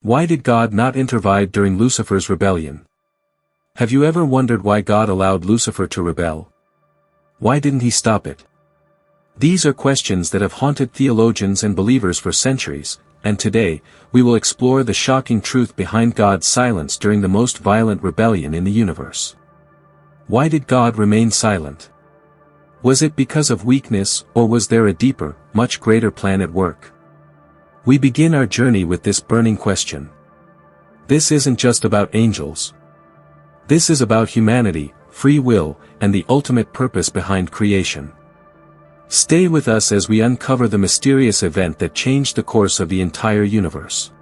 Why did God not intervene during Lucifer's rebellion? Have you ever wondered why God allowed Lucifer to rebel? Why didn't he stop it? These are questions that have haunted theologians and believers for centuries, and today, we will explore the shocking truth behind God's silence during the most violent rebellion in the universe. Why did God remain silent? Was it because of weakness, or was there a deeper, much greater plan at work? We begin our journey with this burning question. This isn't just about angels. This is about humanity, free will, and the ultimate purpose behind creation. Stay with us as we uncover the mysterious event that changed the course of the entire universe.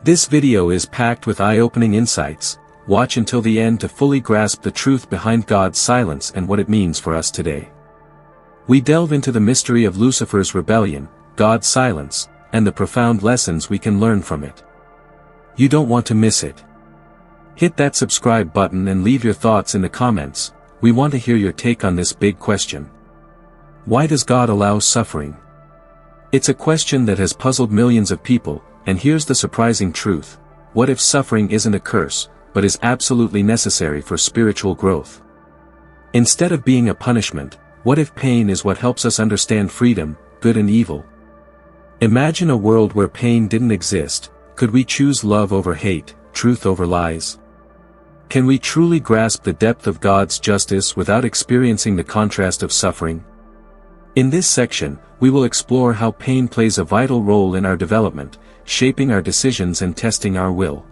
This video is packed with eye-opening insights. Watch until the end to fully grasp the truth behind God's silence and what it means for us today. We delve into the mystery of Lucifer's rebellion, God's silence, and the profound lessons we can learn from it. You don't want to miss it. Hit that subscribe button and leave your thoughts in the comments. We want to hear your take on this big question. Why does God allow suffering? It's a question that has puzzled millions of people, and here's the surprising truth. What if suffering isn't a curse, but is absolutely necessary for spiritual growth? Instead of being a punishment, what if pain is what helps us understand freedom, good and evil? Imagine a world where pain didn't exist. Could we choose love over hate, truth over lies? Can we truly grasp the depth of God's justice without experiencing the contrast of suffering? In this section, we will explore how pain plays a vital role in our development, shaping our decisions and testing our will.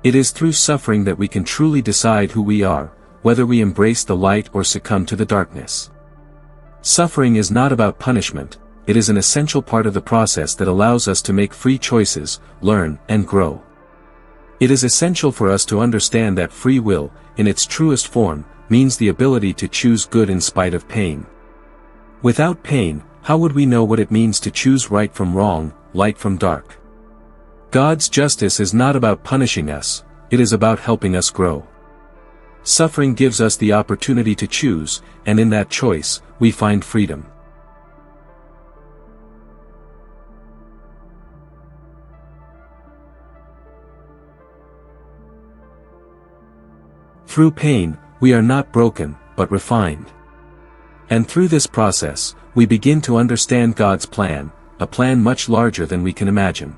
It is through suffering that we can truly decide who we are, whether we embrace the light or succumb to the darkness. Suffering is not about punishment, it is an essential part of the process that allows us to make free choices, learn, and grow. It is essential for us to understand that free will, in its truest form, means the ability to choose good in spite of pain. Without pain, how would we know what it means to choose right from wrong, light from dark? God's justice is not about punishing us, it is about helping us grow. Suffering gives us the opportunity to choose, and in that choice, we find freedom. Through pain, we are not broken, but refined. And through this process, we begin to understand God's plan, a plan much larger than we can imagine.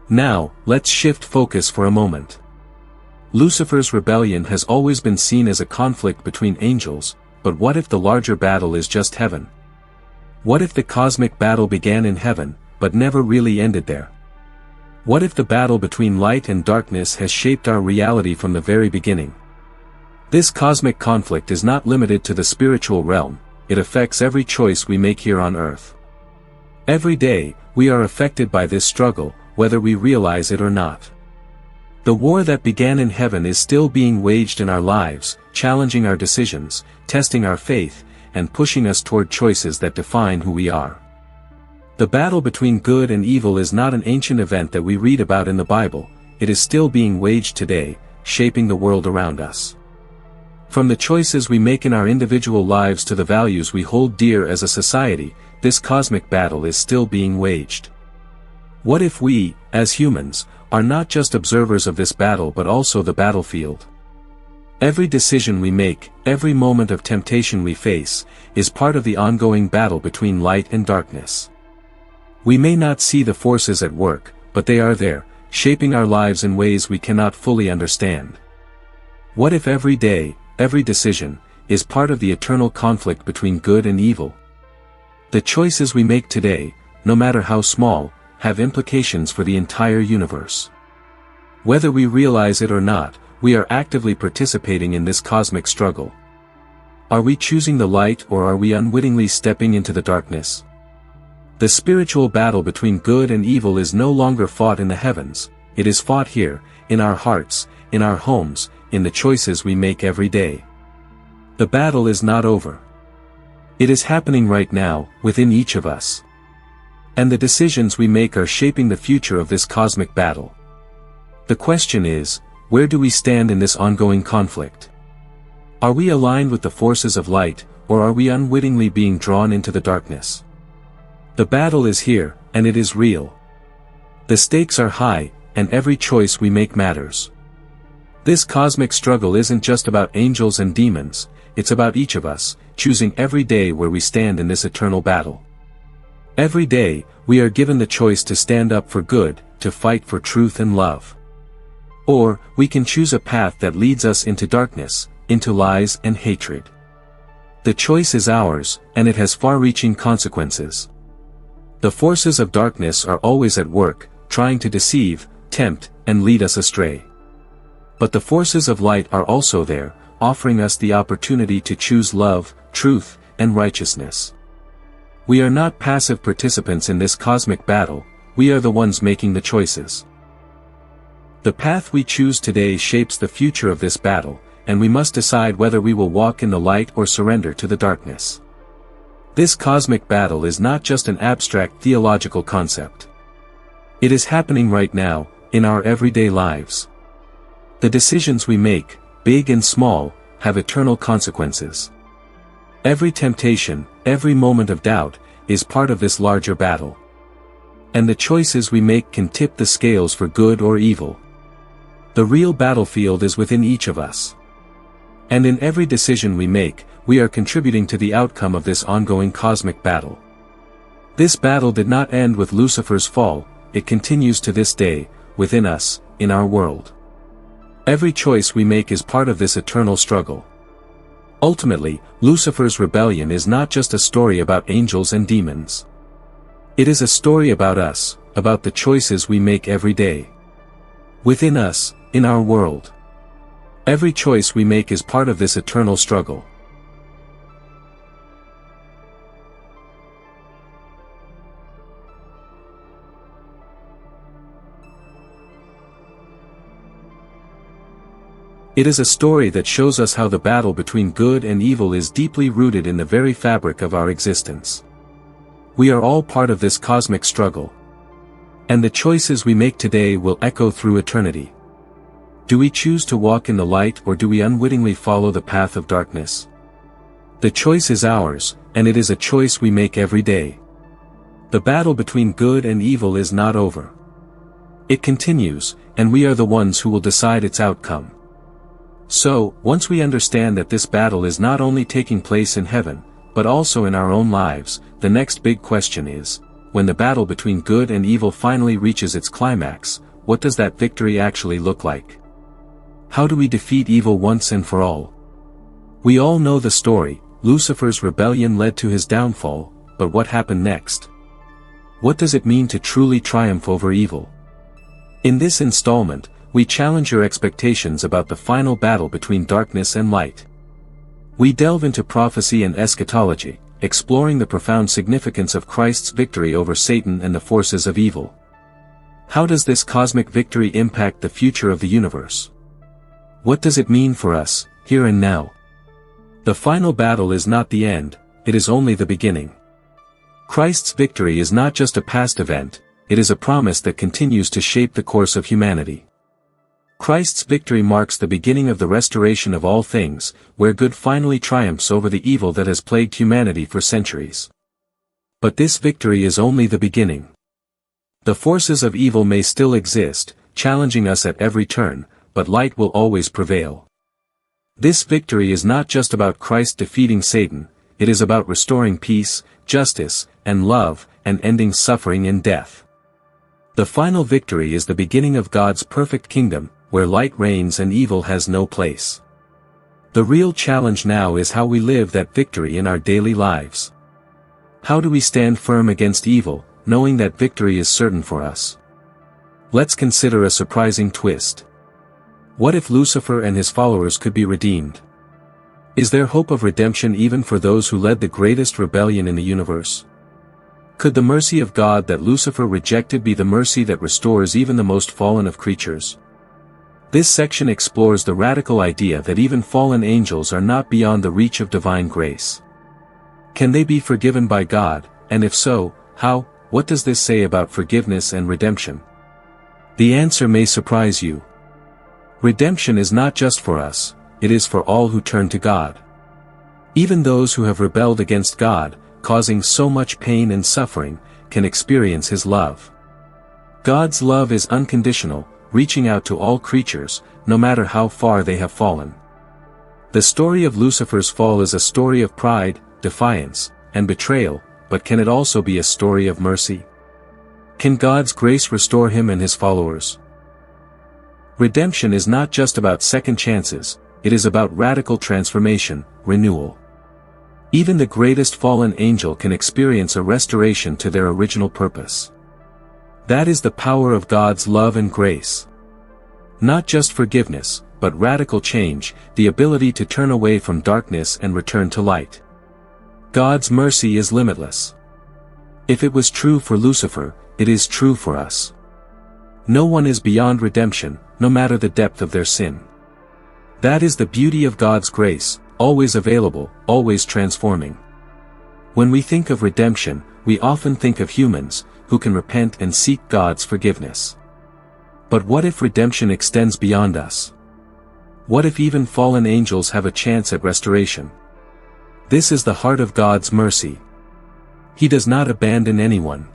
Now, let's shift focus for a moment. Lucifer's rebellion has always been seen as a conflict between angels, but what if the larger battle is just heaven? What if the cosmic battle began in heaven, but never really ended there? What if the battle between light and darkness has shaped our reality from the very beginning? This cosmic conflict is not limited to the spiritual realm, it affects every choice we make here on earth. Every day, we are affected by this struggle, whether we realize it or not. The war that began in heaven is still being waged in our lives, challenging our decisions, testing our faith, and pushing us toward choices that define who we are. The battle between good and evil is not an ancient event that we read about in the Bible, it is still being waged today, shaping the world around us. From the choices we make in our individual lives to the values we hold dear as a society, this cosmic battle is still being waged. What if we, as humans, are not just observers of this battle but also the battlefield? Every decision we make, every moment of temptation we face, is part of the ongoing battle between light and darkness. We may not see the forces at work, but they are there, shaping our lives in ways we cannot fully understand. What if every day, every decision, is part of the eternal conflict between good and evil? The choices we make today, no matter how small, have implications for the entire universe. Whether we realize it or not, we are actively participating in this cosmic struggle. Are we choosing the light or are we unwittingly stepping into the darkness? The spiritual battle between good and evil is no longer fought in the heavens, it is fought here, in our hearts, in our homes, in the choices we make every day. The battle is not over. It is happening right now, within each of us. And the decisions we make are shaping the future of this cosmic battle. The question is, where do we stand in this ongoing conflict? Are we aligned with the forces of light, or are we unwittingly being drawn into the darkness? The battle is here, and it is real. The stakes are high, and every choice we make matters. This cosmic struggle isn't just about angels and demons, it's about each of us, choosing every day where we stand in this eternal battle. Every day, we are given the choice to stand up for good, to fight for truth and love. Or, we can choose a path that leads us into darkness, into lies and hatred. The choice is ours, and it has far-reaching consequences. The forces of darkness are always at work, trying to deceive, tempt, and lead us astray. But the forces of light are also there, offering us the opportunity to choose love, truth, and righteousness. We are not passive participants in this cosmic battle, we are the ones making the choices. The path we choose today shapes the future of this battle, and we must decide whether we will walk in the light or surrender to the darkness. This cosmic battle is not just an abstract theological concept. It is happening right now, in our everyday lives. The decisions we make, big and small, have eternal consequences. Every temptation, every moment of doubt, is part of this larger battle. And the choices we make can tip the scales for good or evil. The real battlefield is within each of us. And in every decision we make, we are contributing to the outcome of this ongoing cosmic battle. This battle did not end with Lucifer's fall, it continues to this day, within us, in our world. Every choice we make is part of this eternal struggle. Ultimately, Lucifer's rebellion is not just a story about angels and demons. It is a story about us, about the choices we make every day. Within us, in our world. Every choice we make is part of this eternal struggle. It is a story that shows us how the battle between good and evil is deeply rooted in the very fabric of our existence. We are all part of this cosmic struggle. And the choices we make today will echo through eternity. Do we choose to walk in the light or do we unwittingly follow the path of darkness? The choice is ours, and it is a choice we make every day. The battle between good and evil is not over. It continues, and we are the ones who will decide its outcome. So, once we understand that this battle is not only taking place in heaven, but also in our own lives, the next big question is, when the battle between good and evil finally reaches its climax, what does that victory actually look like? How do we defeat evil once and for all? We all know the story, Lucifer's rebellion led to his downfall, but what happened next? What does it mean to truly triumph over evil? In this installment, we challenge your expectations about the final battle between darkness and light. We delve into prophecy and eschatology, exploring the profound significance of Christ's victory over Satan and the forces of evil. How does this cosmic victory impact the future of the universe? What does it mean for us, here and now? The final battle is not the end, it is only the beginning. Christ's victory is not just a past event, it is a promise that continues to shape the course of humanity. Christ's victory marks the beginning of the restoration of all things, where good finally triumphs over the evil that has plagued humanity for centuries. But this victory is only the beginning. The forces of evil may still exist, challenging us at every turn, but light will always prevail. This victory is not just about Christ defeating Satan, it is about restoring peace, justice, and love, and ending suffering and death. The final victory is the beginning of God's perfect kingdom, where light reigns and evil has no place. The real challenge now is how we live that victory in our daily lives. How do we stand firm against evil, knowing that victory is certain for us? Let's consider a surprising twist. What if Lucifer and his followers could be redeemed? Is there hope of redemption even for those who led the greatest rebellion in the universe? Could the mercy of God that Lucifer rejected be the mercy that restores even the most fallen of creatures? This section explores the radical idea that even fallen angels are not beyond the reach of divine grace. Can they be forgiven by God, and if so, how? What does this say about forgiveness and redemption? The answer may surprise you. Redemption is not just for us, it is for all who turn to God. Even those who have rebelled against God, causing so much pain and suffering, can experience His love. God's love is unconditional, reaching out to all creatures, no matter how far they have fallen. The story of Lucifer's fall is a story of pride, defiance, and betrayal, but can it also be a story of mercy? Can God's grace restore him and his followers? Redemption is not just about second chances, it is about radical transformation, renewal. Even the greatest fallen angel can experience a restoration to their original purpose. That is the power of God's love and grace. Not just forgiveness, but radical change, the ability to turn away from darkness and return to light. God's mercy is limitless. If it was true for Lucifer, it is true for us. No one is beyond redemption, no matter the depth of their sin. That is the beauty of God's grace, always available, always transforming. When we think of redemption, we often think of humans, who can repent and seek God's forgiveness. But what if redemption extends beyond us? What if even fallen angels have a chance at restoration? This is the heart of God's mercy. He does not abandon anyone.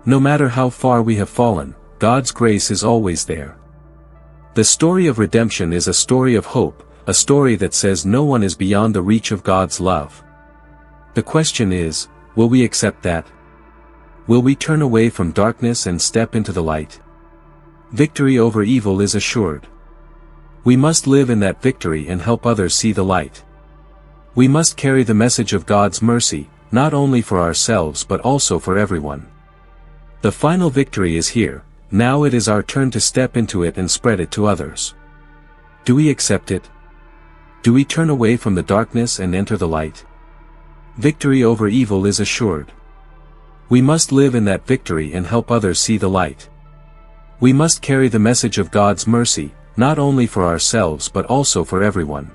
No matter how far we have fallen, God's grace is always there. The story of redemption is a story of hope, a story that says no one is beyond the reach of God's love. The question is, will we accept that? Will we turn away from darkness and step into the light? Victory over evil is assured. We must live in that victory and help others see the light. We must carry the message of God's mercy, not only for ourselves but also for everyone. The final victory is here, now it is our turn to step into it and spread it to others. Do we accept it? Do we turn away from the darkness and enter the light? Victory over evil is assured. We must live in that victory and help others see the light. We must carry the message of God's mercy, not only for ourselves but also for everyone.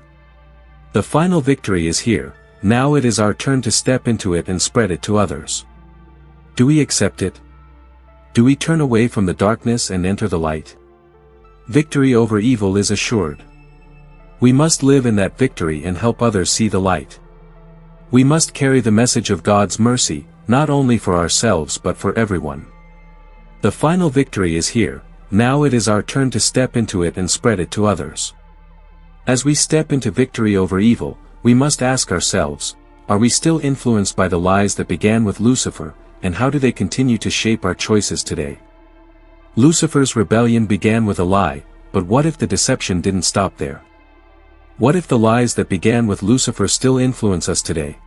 The final victory is here, now it is our turn to step into it and spread it to others. Do we accept it? Do we turn away from the darkness and enter the light? Victory over evil is assured. We must live in that victory and help others see the light. We must carry the message of God's mercy, not only for ourselves but for everyone. The final victory is here, now it is our turn to step into it and spread it to others. As we step into victory over evil, we must ask ourselves, are we still influenced by the lies that began with Lucifer, and how do they continue to shape our choices today? Lucifer's rebellion began with a lie, but what if the deception didn't stop there? What if the lies that began with Lucifer still influence us today?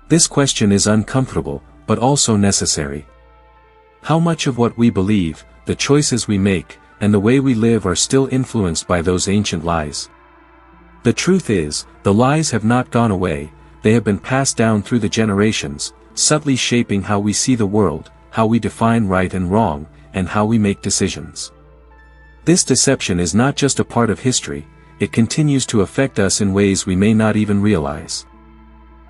This question is uncomfortable, but also necessary. How much of what we believe, the choices we make, and the way we live are still influenced by those ancient lies? The truth is, the lies have not gone away, they have been passed down through the generations, subtly shaping how we see the world, how we define right and wrong, and how we make decisions. This deception is not just a part of history, it continues to affect us in ways we may not even realize.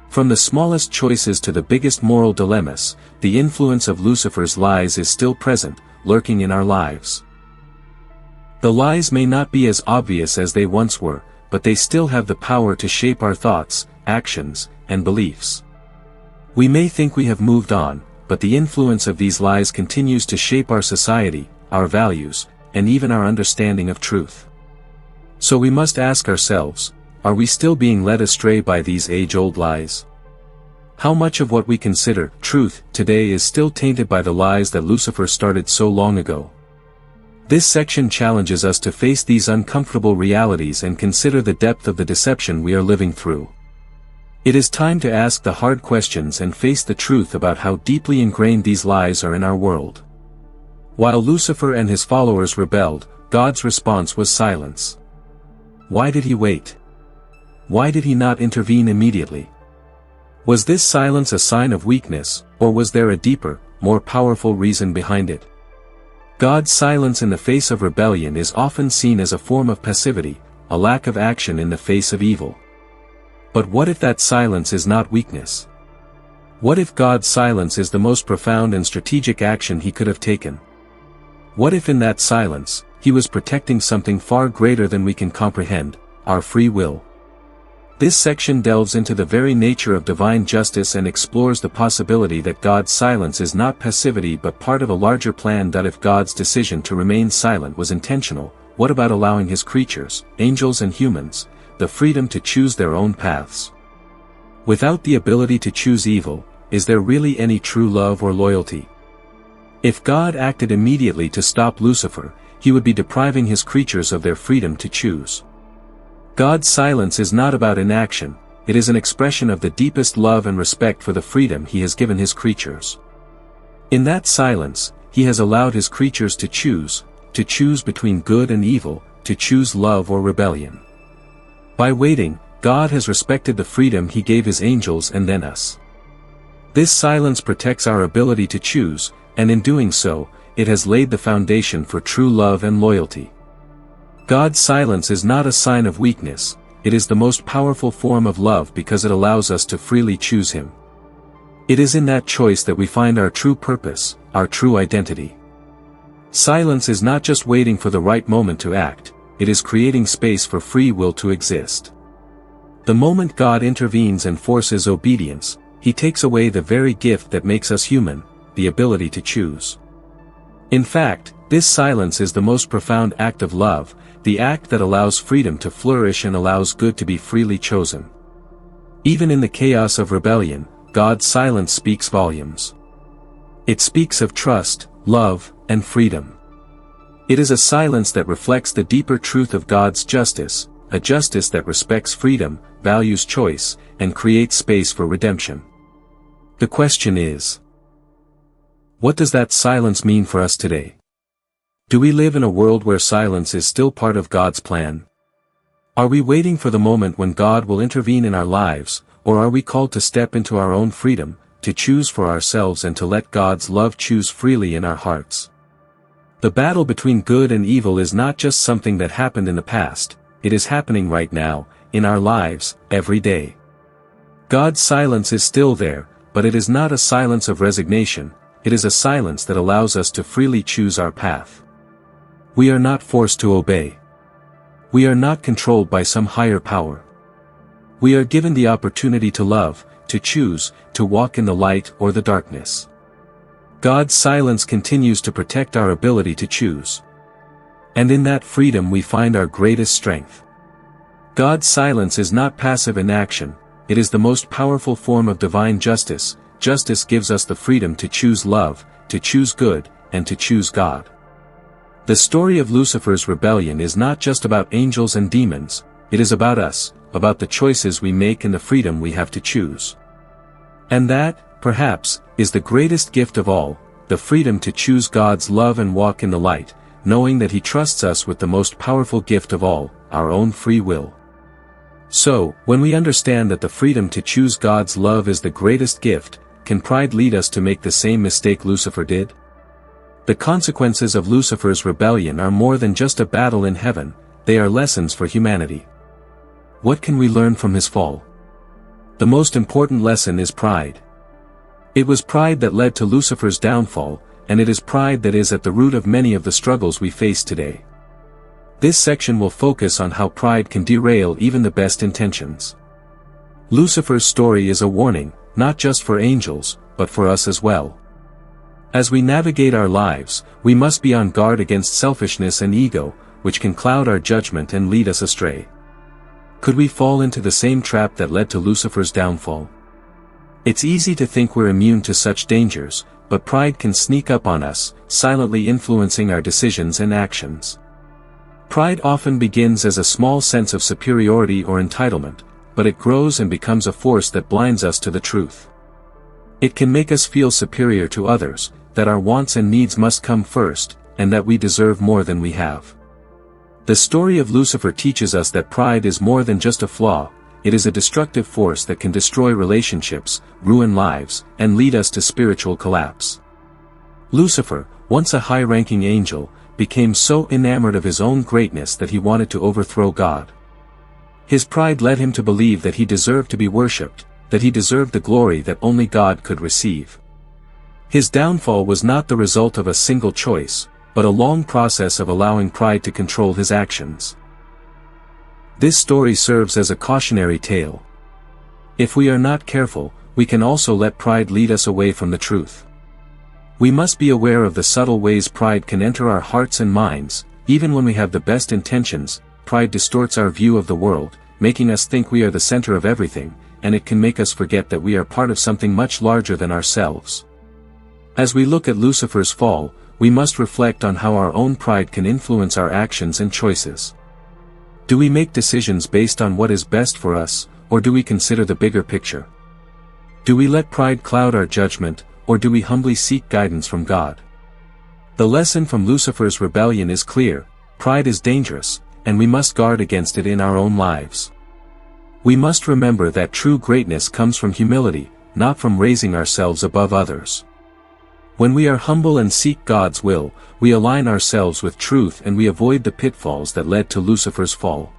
From the smallest choices to the biggest moral dilemmas, the influence of Lucifer's lies is still present, lurking in our lives. The lies may not be as obvious as they once were, but they still have the power to shape our thoughts, actions, and beliefs. We may think we have moved on, but the influence of these lies continues to shape our society, our values, and even our understanding of truth. So we must ask ourselves, are we still being led astray by these age-old lies? How much of what we consider truth today is still tainted by the lies that Lucifer started so long ago? This section challenges us to face these uncomfortable realities and consider the depth of the deception we are living through. It is time to ask the hard questions and face the truth about how deeply ingrained these lies are in our world. While Lucifer and his followers rebelled, God's response was silence. Why did he wait? Why did he not intervene immediately? Was this silence a sign of weakness, or was there a deeper, more powerful reason behind it? God's silence in the face of rebellion is often seen as a form of passivity, a lack of action in the face of evil. But what if that silence is not weakness? What if God's silence is the most profound and strategic action he could have taken? What if in that silence, he was protecting something far greater than we can comprehend, our free will? This section delves into the very nature of divine justice and explores the possibility that God's silence is not passivity but part of a larger plan. If God's decision to remain silent was intentional, what about allowing his creatures, angels and humans, the freedom to choose their own paths? Without the ability to choose evil, is there really any true love or loyalty? If God acted immediately to stop Lucifer, he would be depriving his creatures of their freedom to choose. God's silence is not about inaction, it is an expression of the deepest love and respect for the freedom he has given his creatures. In that silence, he has allowed his creatures to choose between good and evil, to choose love or rebellion. By waiting, God has respected the freedom he gave his angels and then us. This silence protects our ability to choose, and in doing so, it has laid the foundation for true love and loyalty. God's silence is not a sign of weakness, it is the most powerful form of love because it allows us to freely choose him. It is in that choice that we find our true purpose, our true identity. Silence is not just waiting for the right moment to act, it is creating space for free will to exist. The moment God intervenes and forces obedience, he takes away the very gift that makes us human, the ability to choose. In fact, this silence is the most profound act of love, the act that allows freedom to flourish and allows good to be freely chosen. Even in the chaos of rebellion, God's silence speaks volumes. It speaks of trust, love, and freedom. It is a silence that reflects the deeper truth of God's justice, a justice that respects freedom, values choice, and creates space for redemption. The question is, what does that silence mean for us today? Do we live in a world where silence is still part of God's plan? Are we waiting for the moment when God will intervene in our lives, or are we called to step into our own freedom, to choose for ourselves and to let God's love choose freely in our hearts? The battle between good and evil is not just something that happened in the past, it is happening right now, in our lives, every day. God's silence is still there, but it is not a silence of resignation, it is a silence that allows us to freely choose our path. We are not forced to obey. We are not controlled by some higher power. We are given the opportunity to love, to choose, to walk in the light or the darkness. God's silence continues to protect our ability to choose. And in that freedom we find our greatest strength. God's silence is not passive inaction, it is the most powerful form of divine justice. Justice gives us the freedom to choose love, to choose good, and to choose God. The story of Lucifer's rebellion is not just about angels and demons, it is about us, about the choices we make and the freedom we have to choose. And that, perhaps, is the greatest gift of all, the freedom to choose God's love and walk in the light, knowing that he trusts us with the most powerful gift of all, our own free will. So, when we understand that the freedom to choose God's love is the greatest gift, can pride lead us to make the same mistake Lucifer did? The consequences of Lucifer's rebellion are more than just a battle in heaven, they are lessons for humanity. What can we learn from his fall? The most important lesson is pride. It was pride that led to Lucifer's downfall, and it is pride that is at the root of many of the struggles we face today. This section will focus on how pride can derail even the best intentions. Lucifer's story is a warning, not just for angels, but for us as well. As we navigate our lives, we must be on guard against selfishness and ego, which can cloud our judgment and lead us astray. Could we fall into the same trap that led to Lucifer's downfall? It's easy to think we're immune to such dangers, but pride can sneak up on us, silently influencing our decisions and actions. Pride often begins as a small sense of superiority or entitlement, but it grows and becomes a force that blinds us to the truth. It can make us feel superior to others, that our wants and needs must come first, and that we deserve more than we have. The story of Lucifer teaches us that pride is more than just a flaw, it is a destructive force that can destroy relationships, ruin lives, and lead us to spiritual collapse. Lucifer, once a high-ranking angel, became so enamored of his own greatness that he wanted to overthrow God. His pride led him to believe that he deserved to be worshipped, that he deserved the glory that only God could receive. His downfall was not the result of a single choice, but a long process of allowing pride to control his actions. This story serves as a cautionary tale. If we are not careful, we can also let pride lead us away from the truth. We must be aware of the subtle ways pride can enter our hearts and minds. Even when we have the best intentions, pride distorts our view of the world, making us think we are the center of everything, and it can make us forget that we are part of something much larger than ourselves. As we look at Lucifer's fall, we must reflect on how our own pride can influence our actions and choices. Do we make decisions based on what is best for us, or do we consider the bigger picture? Do we let pride cloud our judgment, or do we humbly seek guidance from God? The lesson from Lucifer's rebellion is clear: pride is dangerous, and we must guard against it in our own lives. We must remember that true greatness comes from humility, not from raising ourselves above others. When we are humble and seek God's will, we align ourselves with truth and we avoid the pitfalls that led to Lucifer's fall.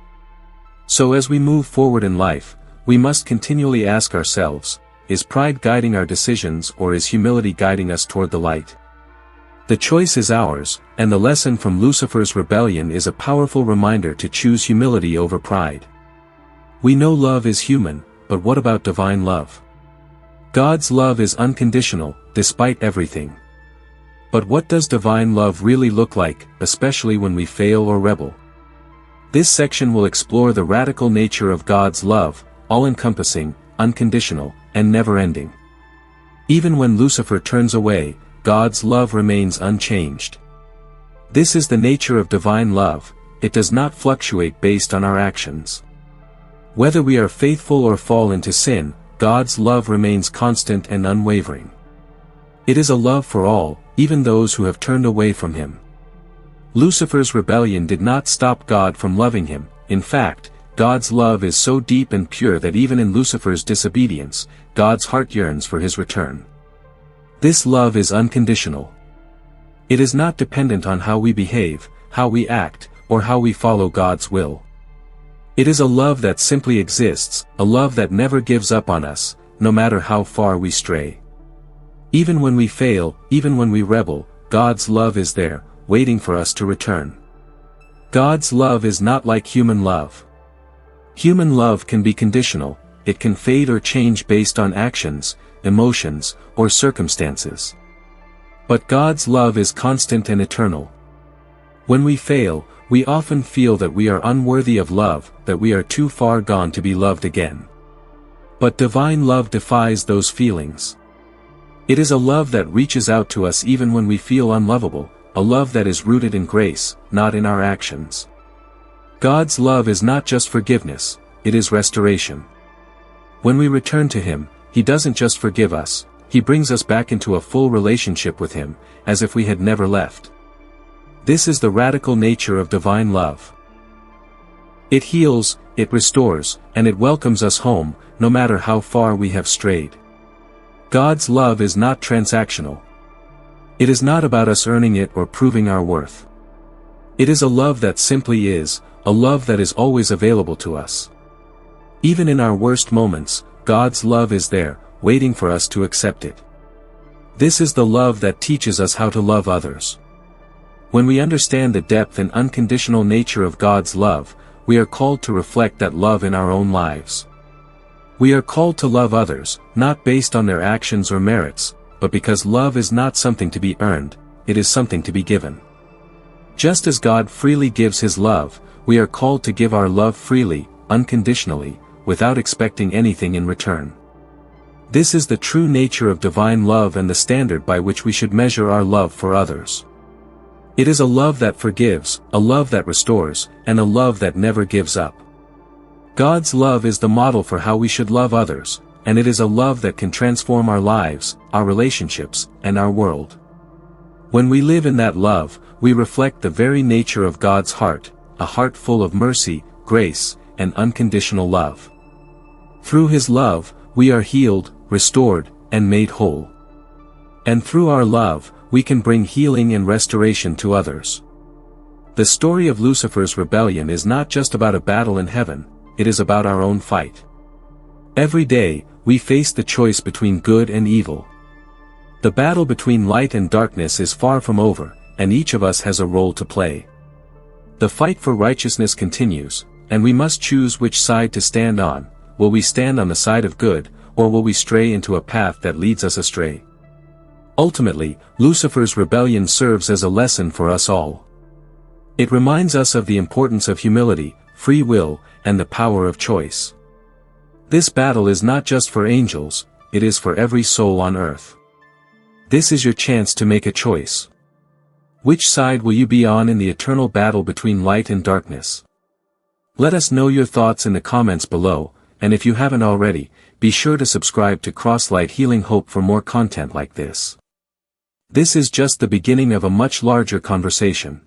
So as we move forward in life, we must continually ask ourselves, is pride guiding our decisions or is humility guiding us toward the light? The choice is ours, and the lesson from Lucifer's rebellion is a powerful reminder to choose humility over pride. We know love is human, but what about divine love? God's love is unconditional, despite everything. But what does divine love really look like, especially when we fail or rebel? This section will explore the radical nature of God's love, all-encompassing, unconditional, and never-ending. Even when Lucifer turns away, God's love remains unchanged. This is the nature of divine love: it does not fluctuate based on our actions. Whether we are faithful or fall into sin, God's love remains constant and unwavering. It is a love for all, even those who have turned away from Him. Lucifer's rebellion did not stop God from loving him. In fact, God's love is so deep and pure that even in Lucifer's disobedience, God's heart yearns for his return. This love is unconditional. It is not dependent on how we behave, how we act, or how we follow God's will. It is a love that simply exists, a love that never gives up on us, no matter how far we stray. Even when we fail, even when we rebel, God's love is there, waiting for us to return. God's love is not like human love. Human love can be conditional, it can fade or change based on actions, emotions, or circumstances. But God's love is constant and eternal. When we fail, we often feel that we are unworthy of love, that we are too far gone to be loved again. But divine love defies those feelings. It is a love that reaches out to us even when we feel unlovable, a love that is rooted in grace, not in our actions. God's love is not just forgiveness, it is restoration. When we return to Him, He doesn't just forgive us, He brings us back into a full relationship with Him, as if we had never left. This is the radical nature of divine love. It heals, it restores, and it welcomes us home, no matter how far we have strayed. God's love is not transactional. It is not about us earning it or proving our worth. It is a love that simply is, a love that is always available to us. Even in our worst moments, God's love is there, waiting for us to accept it. This is the love that teaches us how to love others. When we understand the depth and unconditional nature of God's love, we are called to reflect that love in our own lives. We are called to love others, not based on their actions or merits, but because love is not something to be earned, it is something to be given. Just as God freely gives His love, we are called to give our love freely, unconditionally, without expecting anything in return. This is the true nature of divine love and the standard by which we should measure our love for others. It is a love that forgives, a love that restores, and a love that never gives up. God's love is the model for how we should love others, and it is a love that can transform our lives, our relationships, and our world. When we live in that love, we reflect the very nature of God's heart, a heart full of mercy, grace, and unconditional love. Through His love, we are healed, restored, and made whole. And through our love, we can bring healing and restoration to others. The story of Lucifer's rebellion is not just about a battle in heaven, it is about our own fight. Every day, we face the choice between good and evil. The battle between light and darkness is far from over, and each of us has a role to play. The fight for righteousness continues, And we must choose which side to stand on. Will we stand on the side of good, or will we stray into a path that leads us astray? Ultimately, Lucifer's rebellion serves as a lesson for us all. It reminds us of the importance of humility, free will, and the power of choice. This battle is not just for angels, it is for every soul on earth. This is your chance to make a choice. Which side will you be on in the eternal battle between light and darkness? Let us know your thoughts in the comments below, and if you haven't already, be sure to subscribe to Crosslight Healing Hope for more content like this. This is just the beginning of a much larger conversation.